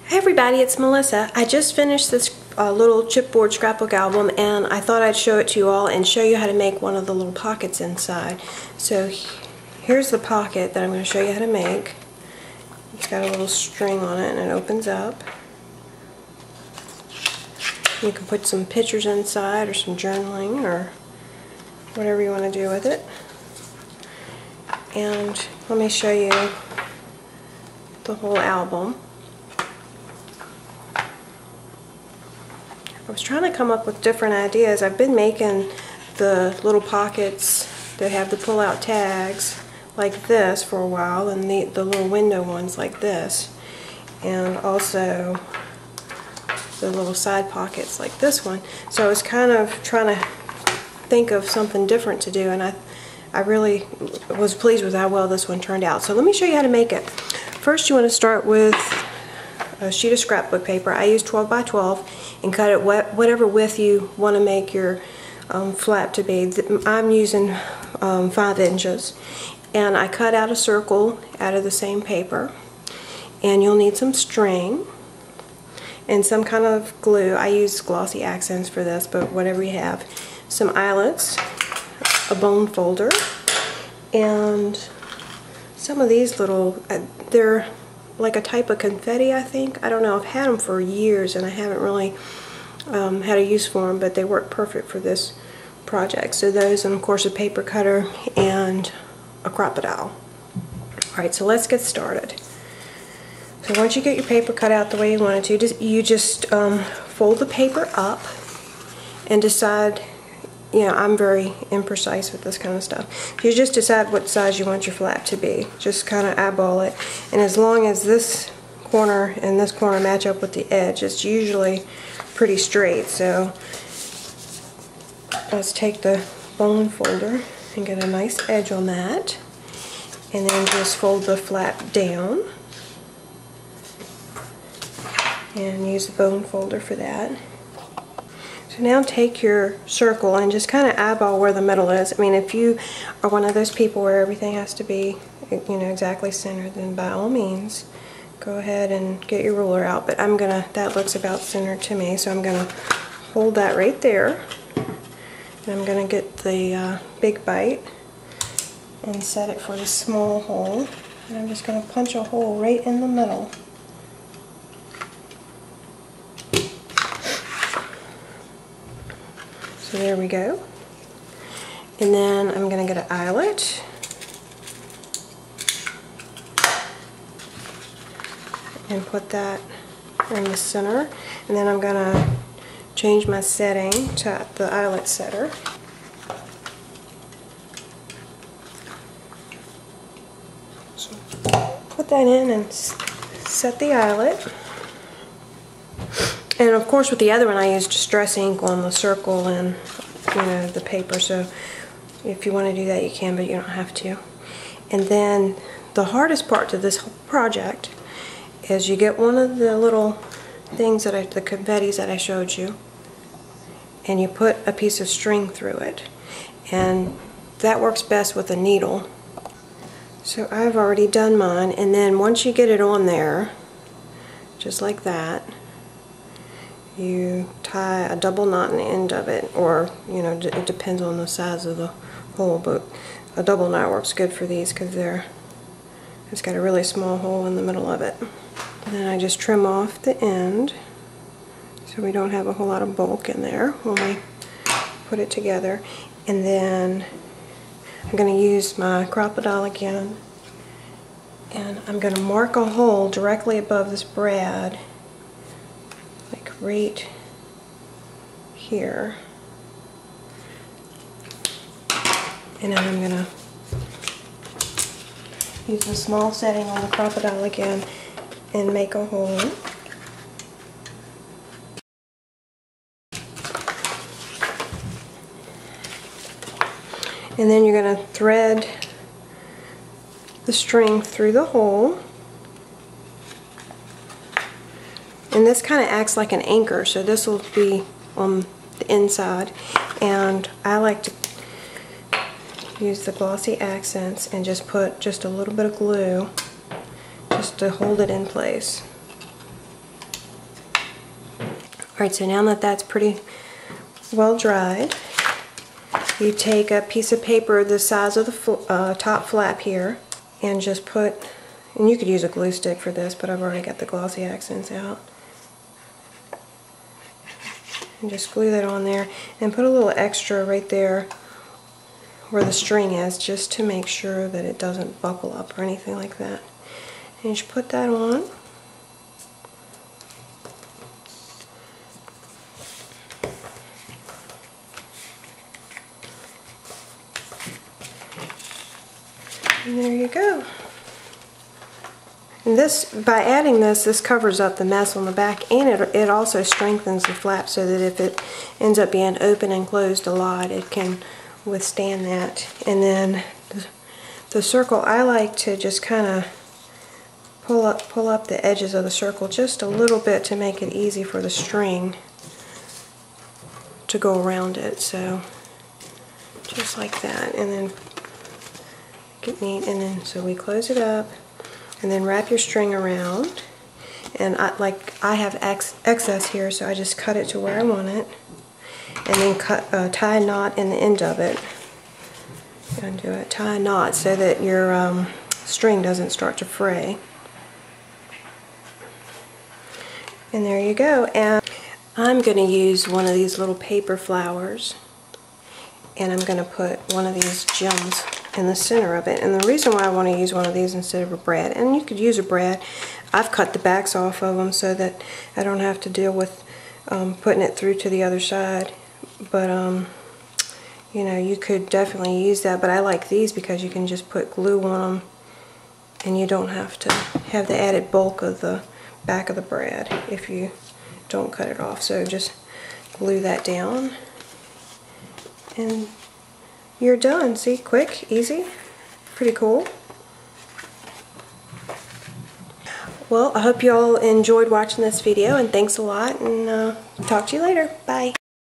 Hey everybody, it's Melissa. I just finished this little chipboard scrapbook album and I thought I'd show it to you all and show you how to make one of the little pockets inside. So here's the pocket that I'm going to show you how to make. It's got a little string on it and it opens up. You can put some pictures inside or some journaling or whatever you want to do with it. And let me show you the whole album. I was trying to come up with different ideas. I've been making the little pockets that have the pull-out tags like this for a while, and the little window ones like this, and also the little side pockets like this one. So I was kind of trying to think of something different to do, and I really was pleased with how well this one turned out. So let me show you how to make it. First, you want to start with a sheet of scrapbook paper. I use 12 by 12 and cut it whatever width you want to make your flap to be. I'm using 5 inches, and I cut out a circle out of the same paper, and you'll need some string and some kind of glue. I use glossy accents for this, but whatever you have. Some eyelets, a bone folder, and some of these little, they're like a type of confetti, I think. I don't know, I've had them for years and I haven't really had a use for them, but they work perfect for this project. So those, and of course a paper cutter and a crocodile. Alright, so let's get started. So once you get your paper cut out the way you want it to, you just fold the paper up and decide, you know, I'm very imprecise with this kind of stuff. You just decide what size you want your flap to be. Just kind of eyeball it, and as long as this corner and this corner match up with the edge, it's usually pretty straight. So let's take the bone folder and get a nice edge on that, and then just fold the flap down and use the bone folder for that. So now take your circle and just kind of eyeball where the middle is. I mean, if you are one of those people where everything has to be, you know, exactly centered, then by all means go ahead and get your ruler out. But that looks about centered to me, so I'm gonna hold that right there. And I'm gonna get the big bite and set it for the small hole. And I'm just gonna punch a hole right in the middle. So there we go. And then I'm going to get an eyelet. And put that in the center. And then I'm going to change my setting to the eyelet setter. So put that in and set the eyelet. And of course with the other one I used distress ink on the circle and, you know, the paper, so if you want to do that you can, but you don't have to. And then the hardest part to this whole project is you get one of the little things that the confettis that I showed you, and you put a piece of string through it, and that works best with a needle. So I've already done mine, and then once you get it on there, just like that, you tie a double knot in the end of it, or, you know, it depends on the size of the hole, but a double knot works good for these because it's got a really small hole in the middle of it. And then I just trim off the end so we don't have a whole lot of bulk in there when we put it together. And then I'm going to use my crocodile again, and I'm going to mark a hole directly above this brad, like right here, and then I'm gonna use the small setting on the crocodile again and make a hole. And then you're gonna thread the string through the hole. And this kind of acts like an anchor, so this will be on the inside. And I like to use the glossy accents and just put just a little bit of glue just to hold it in place. Alright, so now that that's pretty well dried, you take a piece of paper the size of the top flap here and just put, and you could use a glue stick for this, but I've already got the glossy accents out. And just glue that on there and put a little extra right there where the string is, just to make sure that it doesn't buckle up or anything like that. And you just put that on. And there you go. And this, by adding this covers up the mess on the back, and it also strengthens the flap so that if it ends up being open and closed a lot, it can withstand that. And then the circle, I like to just kind of pull up the edges of the circle just a little bit to make it easy for the string to go around it. So just like that, and then get neat, and then so we close it up. And then wrap your string around, and I have excess here, so I just cut it to where I want it, and then tie a knot in the end of it. Undo it, tie a knot so that your string doesn't start to fray. And there you go. And I'm going to use one of these little paper flowers, and I'm going to put one of these gems in the center of it. And the reason why I want to use one of these instead of a brad, and you could use a brad, I've cut the backs off of them so that I don't have to deal with putting it through to the other side. But you know, you could definitely use that, but I like these because you can just put glue on them and you don't have to have the added bulk of the back of the brad if you don't cut it off. So just glue that down and you're done. See, quick, easy, pretty cool. Well, I hope you all enjoyed watching this video, and thanks a lot, and talk to you later. Bye.